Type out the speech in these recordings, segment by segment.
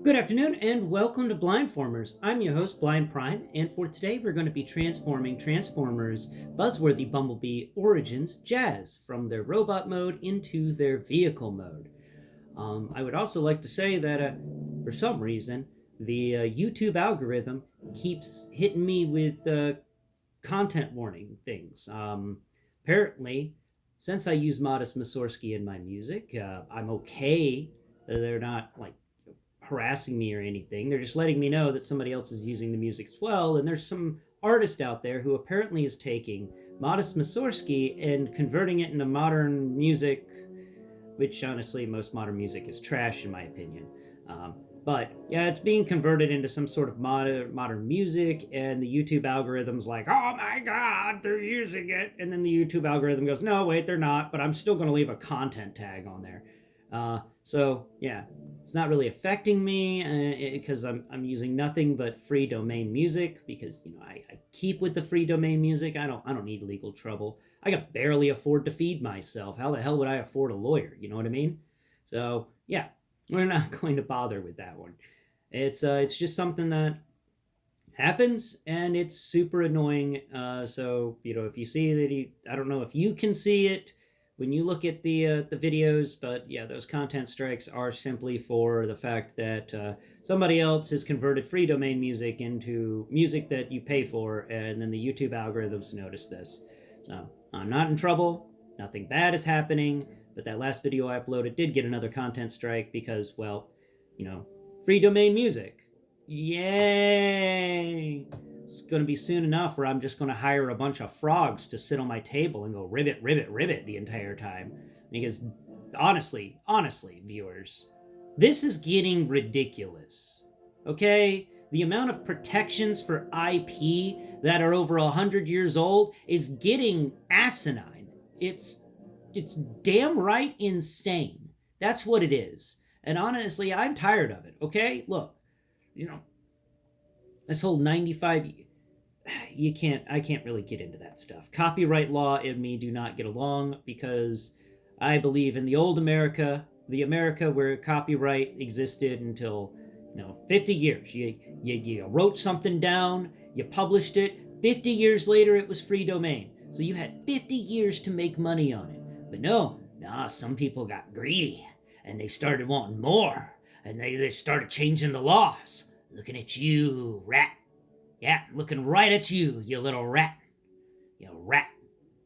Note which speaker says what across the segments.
Speaker 1: Good afternoon and welcome to Blindformers. I'm your host, Blind Prime, and for today we're going to be transforming Transformers Buzzworthy Bumblebee Origins Jazz from their robot mode into their vehicle mode. I would also like to say that for some reason, the YouTube algorithm keeps hitting me with content warning things. Apparently, since I use Modest Mussorgsky in my music, I'm okay. They're not like harassing me or anything. They're just letting me know that somebody else is using the music as well. And there's some artist out there who apparently is taking Modest Mussorgsky and converting it into modern music, which honestly, most modern music is trash in my opinion. But yeah, it's being converted into some sort of modern music, and the YouTube algorithm's like, oh my god, they're using it. And then the YouTube algorithm goes, no, wait, they're not, but I'm still going to leave a content tag on there. So yeah, it's not really affecting me because I'm using nothing but free domain music because I keep with the free domain music. I don't need legal trouble. I can barely afford to feed myself. How the hell would I afford a lawyer? You know what I mean? So yeah, we're not going to bother with that one. It's just something that happens and it's super annoying. So if you see that I don't know if you can see it when you look at the videos, but yeah, those content strikes are simply for the fact that somebody else has converted free domain music into music that you pay for, and then the YouTube algorithms notice this. So I'm not in trouble. Nothing bad is happening. But that last video I uploaded did get another content strike because, well, free domain music. Yay! It's going to be soon enough where I'm just going to hire a bunch of frogs to sit on my table and go ribbit, ribbit, ribbit the entire time. Because honestly, viewers, this is getting ridiculous. Okay? The amount of protections for IP that are over 100 years old is getting asinine. It's damn right insane. That's what it is. And honestly, I'm tired of it. Okay? Look, this whole 95, I can't really get into that stuff. Copyright law and me do not get along because I believe in the old America, the America where copyright existed until 50 years. You wrote something down, you published it, 50 years later it was free domain. So you had 50 years to make money on it. But some people got greedy and they started wanting more, and they started changing the laws. Looking at you, rat. Yeah, looking right at you, you little rat. You rat.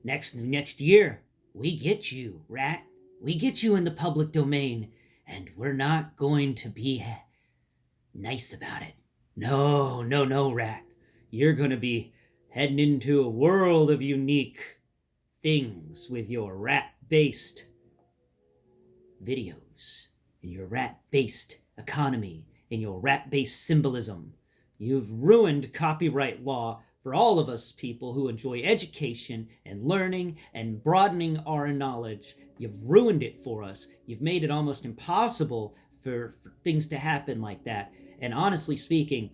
Speaker 1: Next year, we get you, rat. We get you in the public domain, and we're not going to be nice about it. No, no, no, rat. You're going to be heading into a world of unique things with your rat-based videos, in your rat-based economy, in your rat-based symbolism. You've ruined copyright law for all of us people who enjoy education and learning and broadening our knowledge. You've ruined it for us. You've made it almost impossible for things to happen like that. And honestly speaking,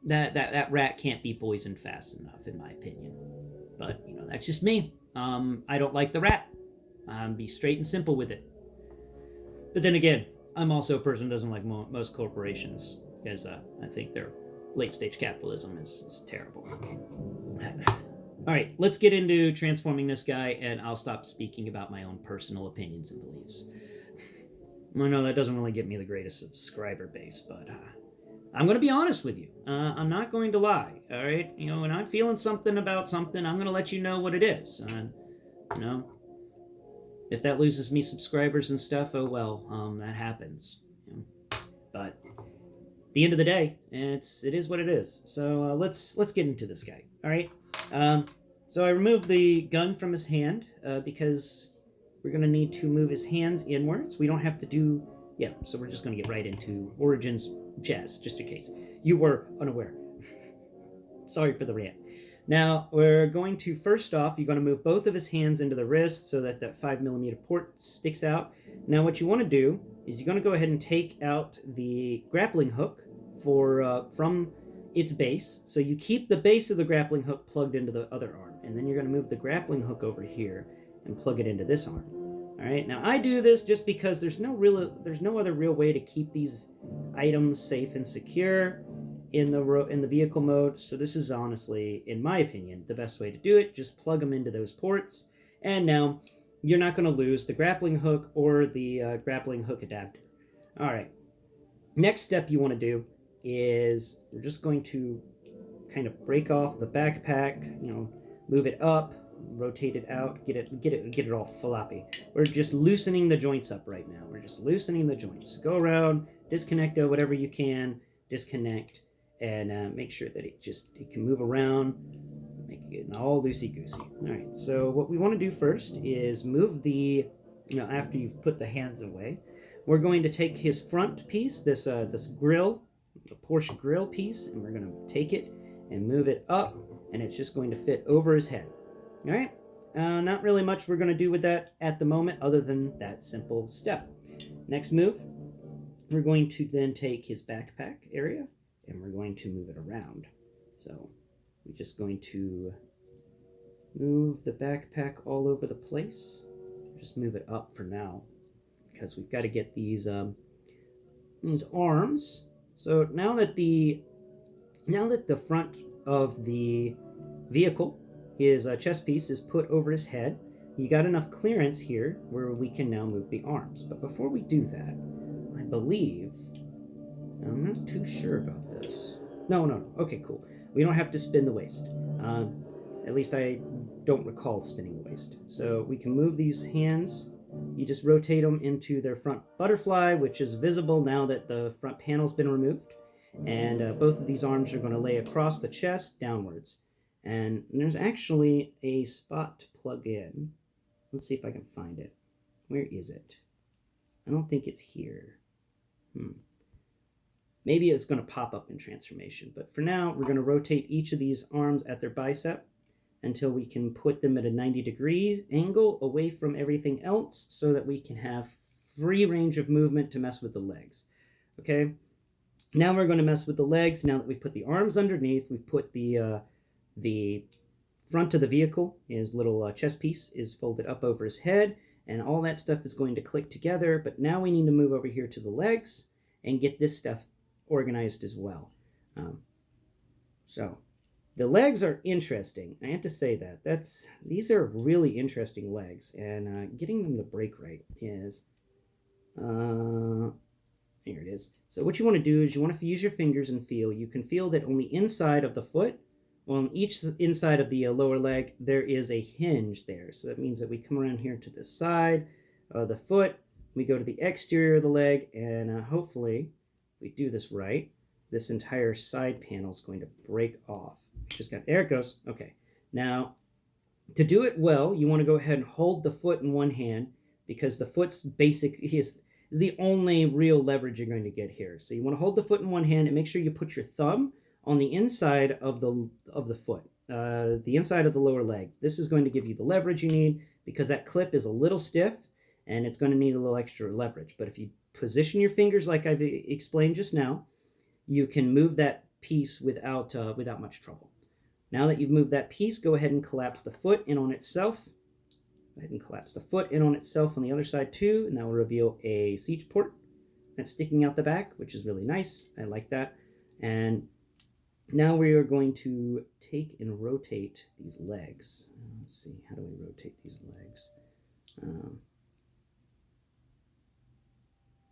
Speaker 1: that rat can't be poisoned fast enough, in my opinion. But that's just me. I don't like the rat. Be straight and simple with it. But then again, I'm also a person who doesn't like most corporations because I think their late stage capitalism is terrible. All right, let's get into transforming this guy, and I'll stop speaking about my own personal opinions and beliefs. I know that doesn't really get me the greatest subscriber base, but I'm going to be honest with you. I'm not going to lie, all right? When I'm feeling something about something, I'm going to let you know what it is. If that loses me subscribers and stuff, oh well, that happens. But at the end of the day, it is what it is. So let's get into this guy. All right. So I removed the gun from his hand because we're gonna need to move his hands inwards. We don't have to do So we're just gonna get right into Origins Jazz, just in case you were unaware. Sorry for the rant. Now, we're going to, first off, you're going to move both of his hands into the wrist so that 5mm port sticks out. Now, what you want to do is you're going to go ahead and take out the grappling hook from its base. So you keep the base of the grappling hook plugged into the other arm. And then you're going to move the grappling hook over here and plug it into this arm. All All right, now I do this just because there's no other real way to keep these items safe and secure in the vehicle mode. So this is honestly, in my opinion, the best way to do it. Just plug them into those ports, and now you're not going to lose the grappling hook or the grappling hook adapter. All right, next step you want to do is we're just going to kind of break off the backpack, move it up, rotate it out, get it all floppy. We're just loosening the joints up right now. We're just loosening the joints. Go around, disconnect whatever you can, disconnect, and make sure that it can move around, make it all loosey-goosey. All right, so what we want to do first is move after you've put the hands away, we're going to take his front piece, this grill, the Porsche grill piece, and we're going to take it and move it up, and it's just going to fit over his head. All right? Not really much we're going to do with that at the moment other than that simple step. Next move, we're going to then take his backpack area, and we're going to move it around. So we're just going to move the backpack all over the place. Just move it up for now, because we've got to get these arms. So now that the front of the vehicle, his chest piece, is put over his head, you got enough clearance here where we can now move the arms. But before we do that, I believe, I'm not too sure about this. No. Okay, cool. We don't have to spin the waist. At least I don't recall spinning the waist. So we can move these hands. You just rotate them into their front butterfly, which is visible now that the front panel's been removed. And both of these arms are going to lay across the chest downwards. And there's actually a spot to plug in. Let's see if I can find it. Where is it? I don't think it's here. Maybe it's going to pop up in transformation. But for now, we're going to rotate each of these arms at their bicep until we can put them at a 90 degrees angle away from everything else so that we can have free range of movement to mess with the legs. Okay? Now we're going to mess with the legs. Now that we've put the arms underneath, we've put the front of the vehicle, his little chest piece is folded up over his head, and all that stuff is going to click together. But now we need to move over here to the legs and get this stuff organized as well. So the legs are interesting. I have to say that. These are really interesting legs, and getting them to break right is... here it is. So what you want to do is you want to use your fingers and feel. You can feel that on the inside of the foot, on each inside of the lower leg, there is a hinge there. So that means that we come around here to the side of the foot, we go to the exterior of the leg, and hopefully, if we do this right, this entire side panel is going to break off. There it goes. Okay. Now, to do it well, you want to go ahead and hold the foot in one hand, because the foot's basic is the only real leverage you're going to get here. So you want to hold the foot in one hand and make sure you put your thumb on the inside of the foot, the inside of the lower leg. This is going to give you the leverage you need, because that clip is a little stiff and it's going to need a little extra leverage. But if you position your fingers like I've explained just now, you can move that piece without much trouble. Now that you've moved that piece, go ahead and collapse the foot in on itself. Go ahead and collapse the foot in on itself on the other side too, and that will reveal a seat port that's sticking out the back, which is really nice. I like that. And now we are going to take and rotate these legs. Let's see, how do we rotate these legs?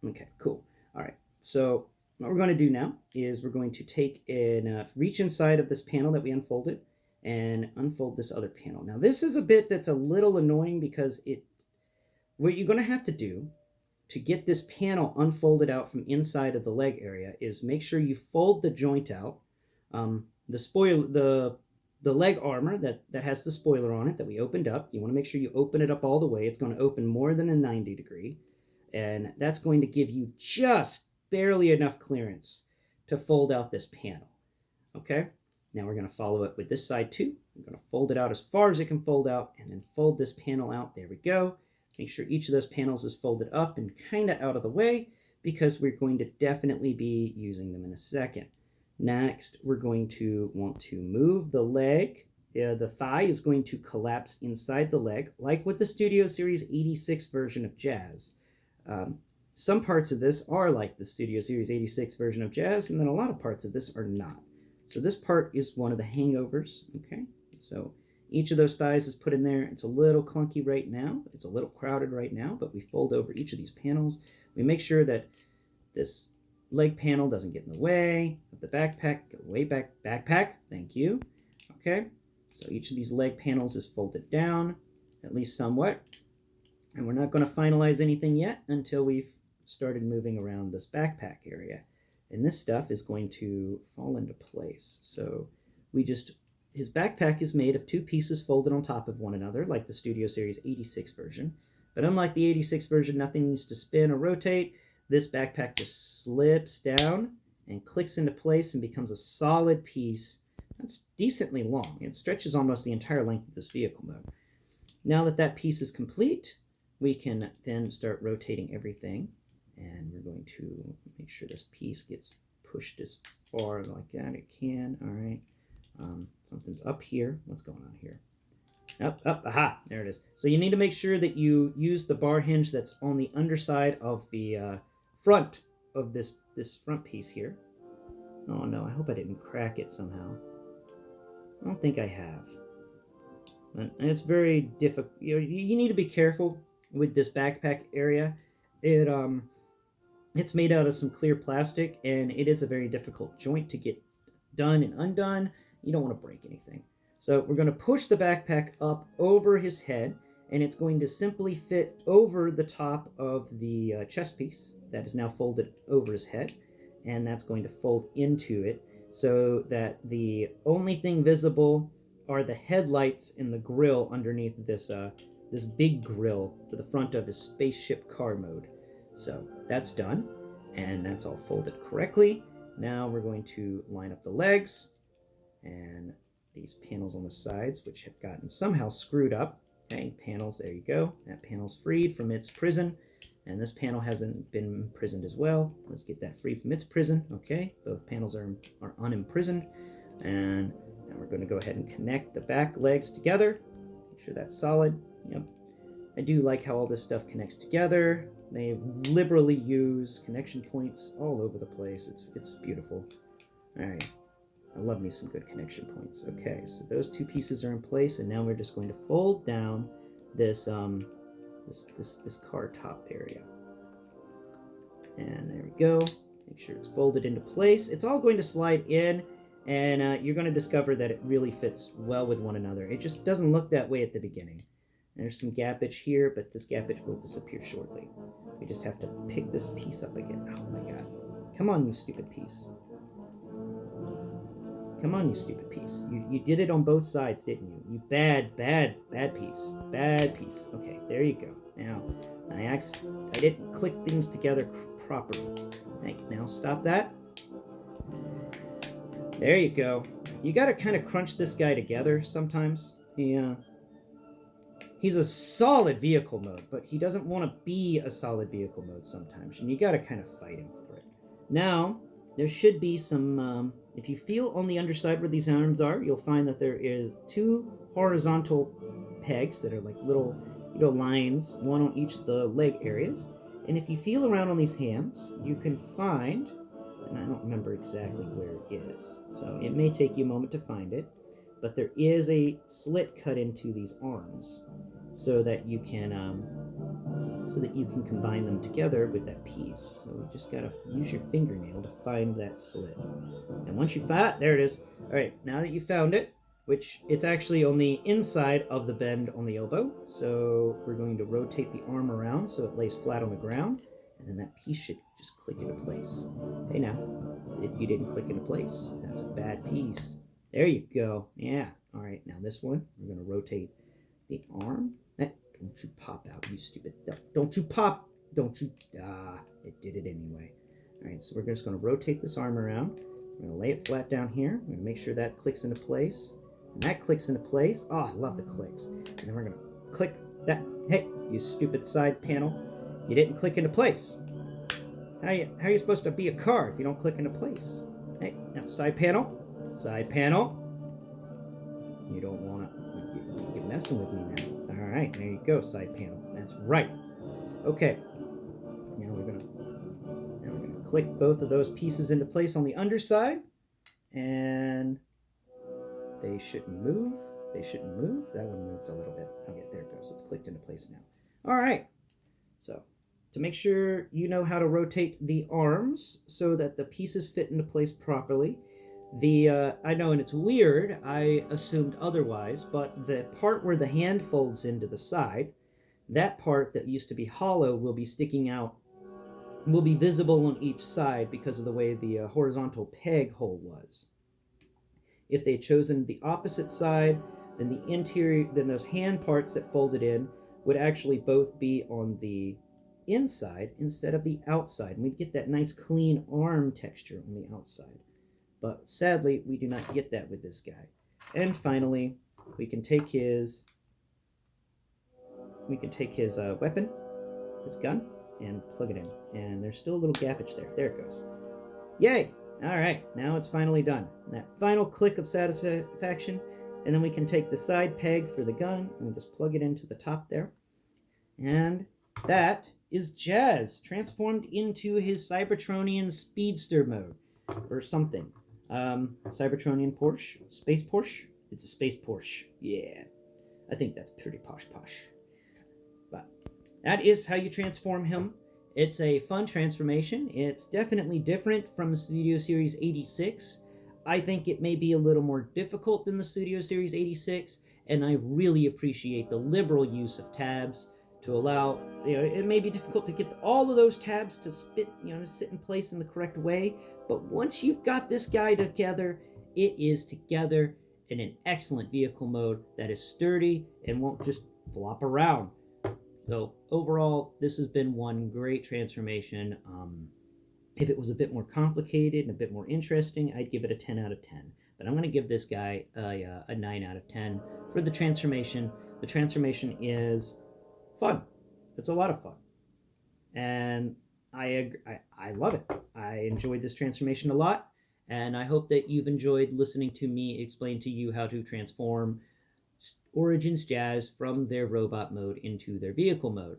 Speaker 1: Okay, cool. All right, so what we're going to do now is we're going to take and reach inside of this panel that we unfolded and unfold this other panel. Now, this is a bit that's a little annoying, because what you're going to have to do to get this panel unfolded out from inside of the leg area is make sure you fold the joint out. The leg armor that has the spoiler on it that we opened up, you want to make sure you open it up all the way. It's going to open more than a 90 degree, and that's going to give you just barely enough clearance to fold out this panel. Okay, now we're going to follow it with this side too. I'm going to fold it out as far as it can fold out, and then fold this panel out. There we go. Make sure each of those panels is folded up and kind of out of the way, because we're going to definitely be using them in a second. Next, we're going to want to move the leg the thigh is going to collapse inside the leg, like with the Studio Series 86 version of Jazz. Um, some parts of this are like the Studio Series 86 version of Jazz, and then a lot of parts of this are not. So this part is one of the hangovers, okay? So each of those thighs is put in there. It's a little clunky right now. It's a little crowded right now, but we fold over each of these panels. We make sure that this leg panel doesn't get in the way of the backpack. Go way back, backpack, thank you. Okay, so each of these leg panels is folded down, at least somewhat. And we're not going to finalize anything yet until we've started moving around this backpack area. And this stuff is going to fall into place. So his backpack is made of two pieces folded on top of one another, like the Studio Series 86 version. But unlike the 86 version, nothing needs to spin or rotate. This backpack just slips down and clicks into place and becomes a solid piece that's decently long. It stretches almost the entire length of this vehicle mode. Now that that piece is complete, we can then start rotating everything. And we're going to make sure this piece gets pushed as far like that it can. All right. Something's up here. What's going on here? Up, aha, there it is. So you need to make sure that you use the bar hinge that's on the underside of the front of this front piece here. Oh no, I hope I didn't crack it somehow. I don't think I have. And it's very difficult. You need to be careful with this backpack area. It's made out of some clear plastic, and it is a very difficult joint to get done and undone. You don't want to break anything. So we're going to push the backpack up over his head, and it's going to simply fit over the top of the chest piece that is now folded over his head, and that's going to fold into it so that the only thing visible are the headlights and the grill underneath this big grill for the front of his spaceship car mode. So that's done, and that's all folded correctly. Now we're going to line up the legs and these panels on the sides, which have gotten somehow screwed up. Okay, panels, there you go. That panel's freed from its prison, and this panel hasn't been imprisoned as well. Let's get that free from its prison. Okay, both panels are unimprisoned, and now we're going to go ahead and connect the back legs together. Make sure that's solid. Yep. I do like how all this stuff connects together. They liberally use connection points all over the place. It's beautiful. All right. I love me some good connection points. Okay, so those two pieces are in place, and now we're just going to fold down this this car top area. And there we go. Make sure it's folded into place. It's all going to slide in, and you're going to discover that it really fits well with one another. It just doesn't look that way at the beginning. There's some gappage here, but this gappage will disappear shortly. We just have to pick this piece up again. Oh my god. Come on, you stupid piece. Come on, you stupid piece. You did it on both sides, didn't you? You bad piece. Bad piece. Okay, there you go. Now, I didn't click things together properly. Hey, now stop that. There you go. You gotta kind of crunch this guy together sometimes. He's a solid vehicle mode, but he doesn't want to be a solid vehicle mode sometimes, and you gotta kind of fight him for it. Now, there should be some, if you feel on the underside where these arms are, you'll find that there is two horizontal pegs that are like little lines, one on each of the leg areas. And if you feel around on these hands, you can find, and I don't remember exactly where it is, so it may take you a moment to find it, but there is a slit cut into these arms so that you can combine them together with that piece. So you just gotta use your fingernail to find that slit. And once you find it, there it is. All right, now that you found it, which it's actually on the inside of the bend on the elbow, so we're going to rotate the arm around so it lays flat on the ground, and then that piece should just click into place. Hey now, you didn't click into place. That's a bad piece. There you go. Yeah. All right, now this one, we're gonna rotate the arm. Don't you pop out, you stupid. Don't you pop. Don't you. It did it anyway. All right, so we're just going to rotate this arm around. We're going to lay it flat down here. We're going to make sure that clicks into place. And that clicks into place. Oh, I love the clicks. And then we're going to click that. Hey, you stupid side panel. You didn't click into place. How are you supposed to be a car if you don't click into place? Hey, now side panel. Side panel. You don't want to... You're messing with me now. All right, there you go, side panel. That's right. Okay. Now we're gonna click both of those pieces into place on the underside, and they shouldn't move. They shouldn't move. That one moved a little bit. Okay, there it goes. It's clicked into place now. All right. So, to make sure you know how to rotate the arms so that the pieces fit into place properly, I know, and it's weird, I assumed otherwise, but the part where the hand folds into the side, that part that used to be hollow will be sticking out, will be visible on each side because of the way the horizontal peg hole was. If they had chosen the opposite side, then the interior, then those hand parts that folded in would actually both be on the inside instead of the outside. And we'd get that nice clean arm texture on the outside. But sadly, we do not get that with this guy. And finally, we can take his weapon, his gun, and plug it in. And there's still a little gappage there. There it goes. Yay! All right, now it's finally done. And that final click of satisfaction, and then we can take the side peg for the gun and we just plug it into the top there. And that is Jazz, transformed into his Cybertronian Speedster mode, or something. Cybertronian Porsche? Space Porsche? It's a space Porsche. Yeah. I think that's pretty posh. But that is how you transform him. It's a fun transformation. It's definitely different from the Studio Series 86. I think it may be a little more difficult than the Studio Series 86, and I really appreciate the liberal use of tabs to allow, it may be difficult to get all of those tabs to sit in place in the correct way, but once you've got this guy together, it is together in an excellent vehicle mode that is sturdy and won't just flop around. So overall, this has been one great transformation. If it was a bit more complicated and a bit more interesting, I'd give it a 10 out of 10. But I'm going to give this guy a 9 out of 10 for the transformation. The transformation is fun. It's a lot of fun. And I love it. I enjoyed this transformation a lot. And I hope that you've enjoyed listening to me explain to you how to transform Origins Jazz from their robot mode into their vehicle mode.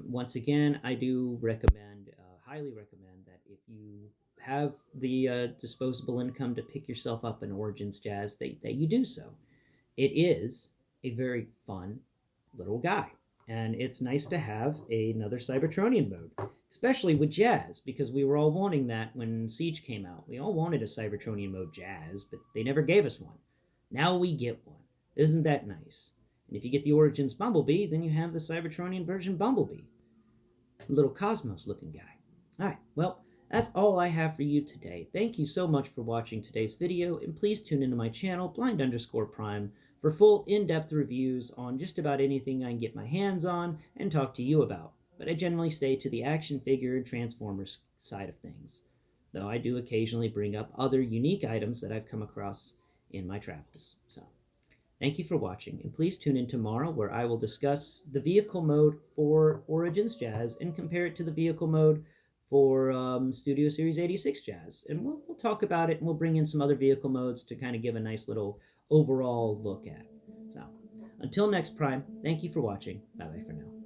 Speaker 1: Once again, I do recommend, highly recommend, that if you have the disposable income to pick yourself up an Origins Jazz, that you do so. It is a very fun little guy, and it's nice to have another Cybertronian mode, especially with Jazz, because we were all wanting that when Siege came out. We all wanted a Cybertronian mode Jazz, but they never gave us one. Now we get one. Isn't that nice? And if you get the Origins Bumblebee, then you have the Cybertronian version Bumblebee. A little Cosmos looking guy. Alright, well, that's all I have for you today. Thank you so much for watching today's video, and please tune into my channel, blind_prime, for full in-depth reviews on just about anything I can get my hands on and talk to you about. But I generally stay to the action figure and Transformers side of things, though I do occasionally bring up other unique items that I've come across in my travels. So, thank you for watching, and please tune in tomorrow where I will discuss the vehicle mode for Origins Jazz and compare it to the vehicle mode for Studio Series 86 Jazz. And we'll talk about it, and we'll bring in some other vehicle modes to kind of give a nice little overall look at. So, until next Prime, thank you for watching. Bye-bye for now.